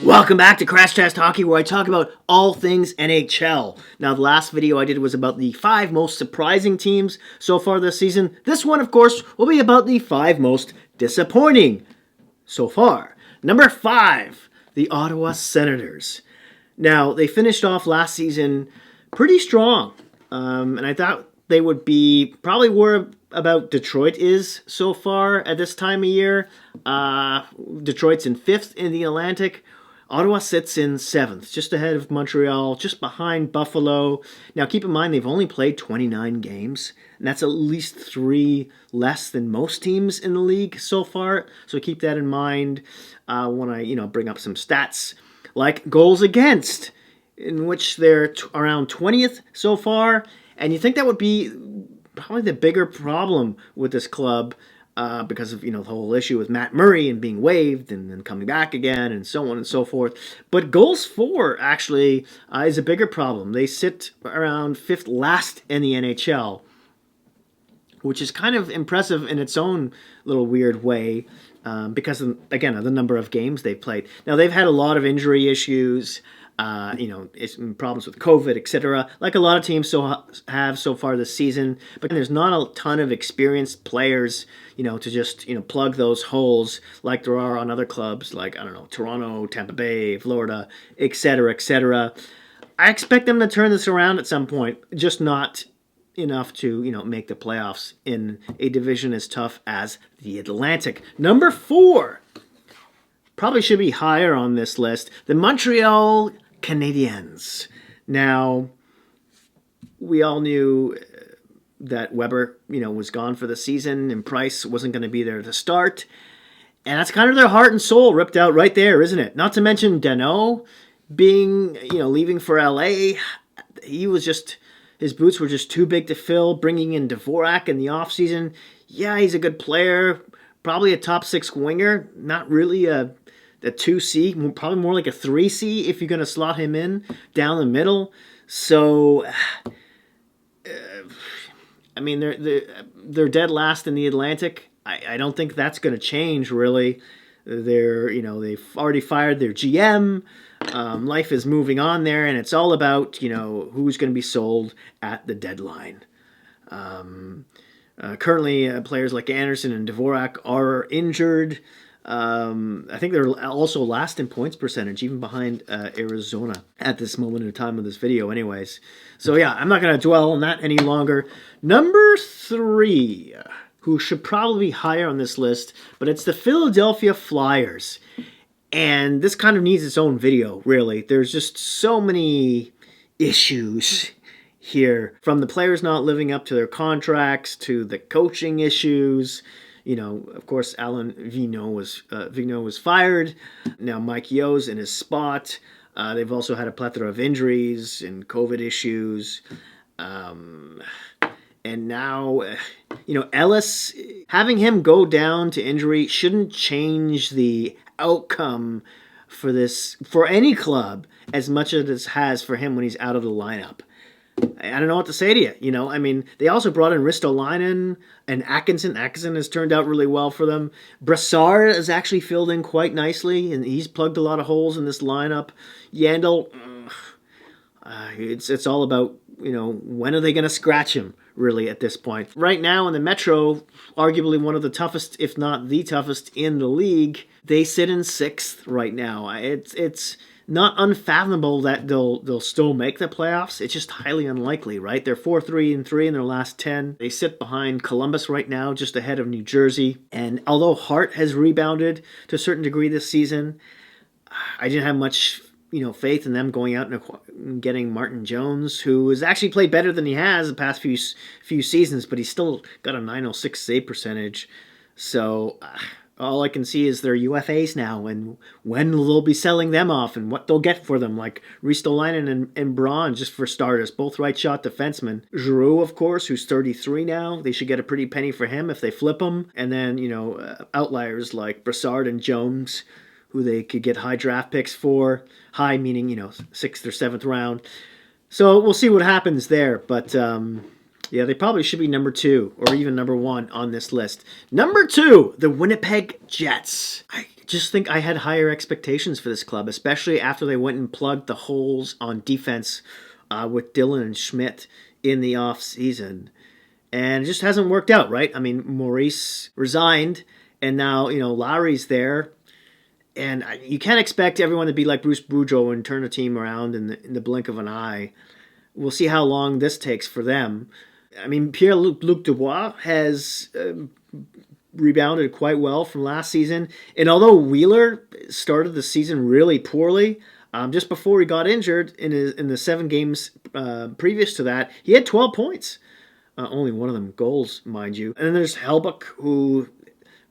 Welcome back to Crash Test Hockey, where I talk about all things NHL. Now, the last video I did was about the 5 most surprising teams so far this season. This one, of course, will be about the 5 most disappointing so far. Number 5, the Ottawa Senators. Now, they finished off last season pretty strong, and I thought they would be probably where about Detroit is so far at this time of year. Detroit's in 5th in the Atlantic. Ottawa sits in 7th, just ahead of Montreal, just behind Buffalo. Now, keep in mind, they've only played 29 games, and that's at least 3 less than most teams in the league so far. So keep that in mind when I, bring up some stats like goals against, in which they're around 20th so far. And you think that would be probably the bigger problem with this club, because of the whole issue with Matt Murray and being waived and then coming back again and so on and so forth. But goals for actually is a bigger problem. They sit around 5th last in the NHL, which is kind of impressive in its own little weird way, because again of the number of games they've played. Now they've had a lot of injury issues. It's problems with COVID, etc., like a lot of teams have so far this season. But there's not a ton of experienced players, to just, plug those holes like there are on other clubs, like, Toronto, Tampa Bay, Florida, etc., etc. I expect them to turn this around at some point, just not enough to, make the playoffs in a division as tough as the Atlantic. Number 4. Probably should be higher on this list. The Montreal Canadiens. Now, we all knew that Weber, was gone for the season and Price wasn't going to be there to start. And that's kind of their heart and soul ripped out right there, isn't it? Not to mention Danault being, leaving for LA. His boots were just too big to fill. Bringing in Dvorak in the offseason. Yeah, he's a good player. Probably a top 6 winger. Not really a 2C, probably more like a 3C if you're going to slot him in down the middle. So, they're dead last in the Atlantic. I don't think that's going to change really. They've already fired their GM. Life is moving on there, and it's all about who's going to be sold at the deadline. Currently, players like Anderson and Dvorak are injured. I think they're also last in points percentage, even behind Arizona at this moment in time of this video anyways. So yeah, I'm not going to dwell on that any longer. Number 3, who should probably be higher on this list, but it's the Philadelphia Flyers. And this kind of needs its own video, really. There's just so many issues here, from the players not living up to their contracts to the coaching issues. Of course, Alain Vigneault was fired. Now Mike Yeo's in his spot. They've also had a plethora of injuries and COVID issues. And now, Ellis, having him go down to injury shouldn't change the outcome for any club as much as it has for him when he's out of the lineup. I don't know what to say to you. They also brought in Ristolainen and Atkinson. Atkinson has turned out really well for them. Brassard has actually filled in quite nicely, and he's plugged a lot of holes in this lineup. Yandel, it's all about, when are they going to scratch him, really, at this point. Right now in the Metro, arguably one of the toughest, if not the toughest in the league, they sit in 6th right now. It's not unfathomable that they'll still make the playoffs. It's just highly unlikely, right? They're 4-3-3 in their last 10. They sit behind Columbus right now, just ahead of New Jersey. And although Hart has rebounded to a certain degree this season, I didn't have much, faith in them going out and getting Martin Jones, who has actually played better than he has the past few seasons, but he's still got a .906 save percentage. So all I can see is their UFAs now, and when they'll be selling them off and what they'll get for them, like Ristolainen and Braun, just for starters, both right-shot defensemen. Giroux, of course, who's 33 now. They should get a pretty penny for him if they flip him. And then, outliers like Brassard and Jones, who they could get high draft picks for. High meaning, 6th or 7th round. So we'll see what happens there. But Yeah, they probably should be number 2 or even number 1 on this list. Number 2, the Winnipeg Jets. I just think I had higher expectations for this club, especially after they went and plugged the holes on defense with Dillon and Schmidt in the offseason. And it just hasn't worked out, right? I mean, Maurice resigned, and now, Lowry's there. And you can't expect everyone to be like Bruce Boudreau and turn a team around in the blink of an eye. We'll see how long this takes for them. I mean, Pierre-Luc Dubois has rebounded quite well from last season. And although Wheeler started the season really poorly, just before he got injured in the 7 games previous to that, he had 12 points. Only one of them goals, mind you. And then there's Helbuck, who,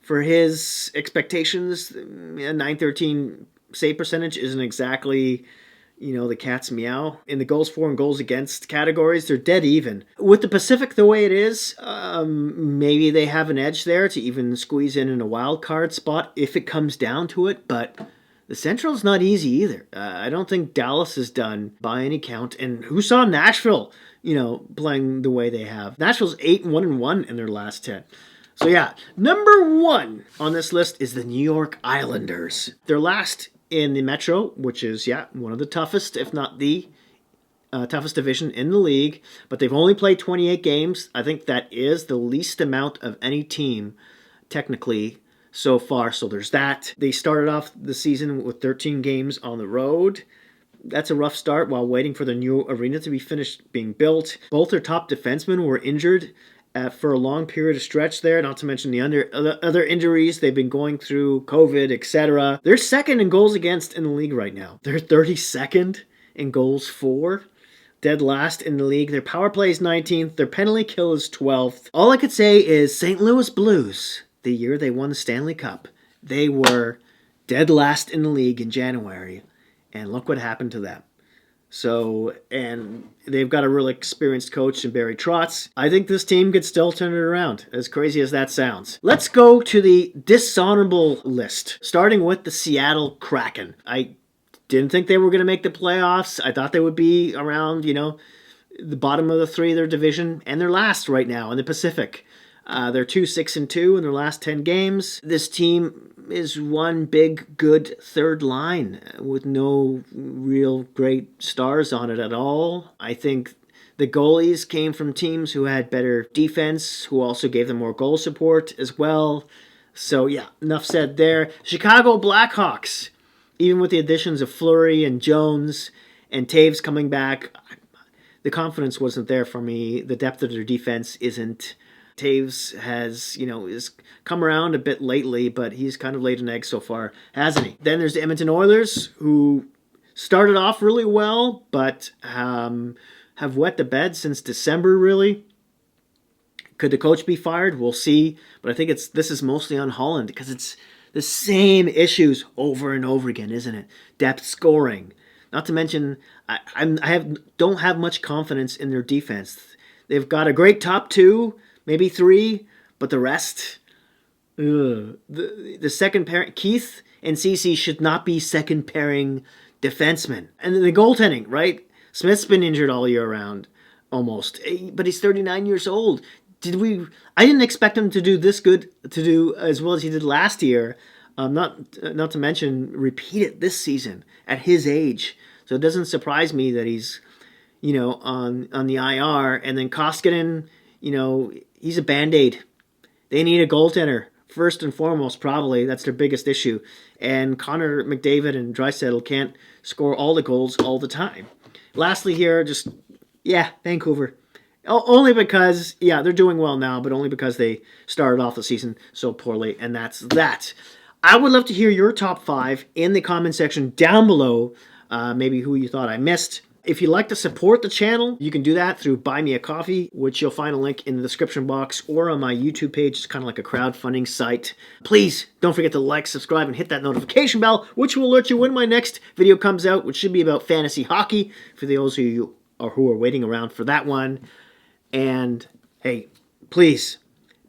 for his expectations, a .913 save percentage isn't exactly, the cat's meow. In the goals for and goals against categories, they're dead even. With the Pacific the way it is, maybe they have an edge there to even squeeze in a wild card spot if it comes down to it, but the Central's not easy either. I don't think Dallas is done by any count, and who saw Nashville, playing the way they have? Nashville's 8-1-1 in their last 10. So yeah, number 1 on this list is the New York Islanders. They're last in the Metro, which is, one of the toughest, if not the toughest division in the league. But they've only played 28 games. I think that is the least amount of any team, technically, so far. So there's that. They started off the season with 13 games on the road. That's a rough start while waiting for the new arena to be finished being built. Both their top defensemen were injured for a long period of stretch there, not to mention the other injuries they've been going through, COVID, etc. They're second in goals against in the league right now. They're 32nd in goals for, dead last in the league. Their power play is 19th. Their penalty kill is 12th. All I could say is St. Louis Blues, the year they won the Stanley Cup, they were dead last in the league in January, and look what happened to them. So, and they've got a really experienced coach in Barry Trotz. I think this team could still turn it around, as crazy as that sounds. Let's go to the dishonorable list, starting with the Seattle Kraken. I didn't think they were going to make the playoffs. I thought they would be around, the bottom of the 3 of their division, and they're last right now in the Pacific. They're 2-6-2 in their last 10 games. This team is one big, good third line with no real great stars on it at all. I think the goalies came from teams who had better defense, who also gave them more goal support as well. So, yeah, enough said there. Chicago Blackhawks, even with the additions of Fleury and Jones and Taves coming back, the confidence wasn't there for me. The depth of their defense isn't. Taves has, has come around a bit lately, but he's kind of laid an egg so far, hasn't he? Then there's the Edmonton Oilers, who started off really well, but have wet the bed since December, really. Could the coach be fired? We'll see. But I think this is mostly on Holland, because it's the same issues over and over again, isn't it? Depth scoring. Not to mention, don't have much confidence in their defense. They've got a great top 2, maybe 3, but the rest, the second pair, Keith and Ceci should not be second pairing defensemen. And then the goaltending, right? Smith's been injured all year round, almost, but he's 39 years old. I didn't expect him to do this good, to do as well as he did last year. Not to mention repeat it this season at his age. So it doesn't surprise me that he's, on the IR. And then Koskinen, he's a Band-Aid. They need a goaltender, first and foremost, probably. That's their biggest issue. And Connor McDavid and Draisaitl can't score all the goals all the time. Lastly here, Vancouver. Only because, they're doing well now, but only because they started off the season so poorly, and that's that. I would love to hear your top 5 in the comment section down below, maybe who you thought I missed. If you'd like to support the channel, you can do that through Buy Me a Coffee, which you'll find a link in the description box or on my YouTube page. It's kind of like a crowdfunding site. Please don't forget to like, subscribe, and hit that notification bell, which will alert you when my next video comes out, which should be about fantasy hockey, for those of you who are waiting around for that one. And, hey, please,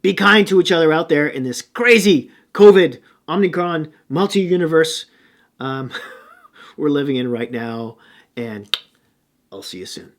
be kind to each other out there in this crazy COVID, Omicron, multi-universe we're living in right now. And I'll see you soon.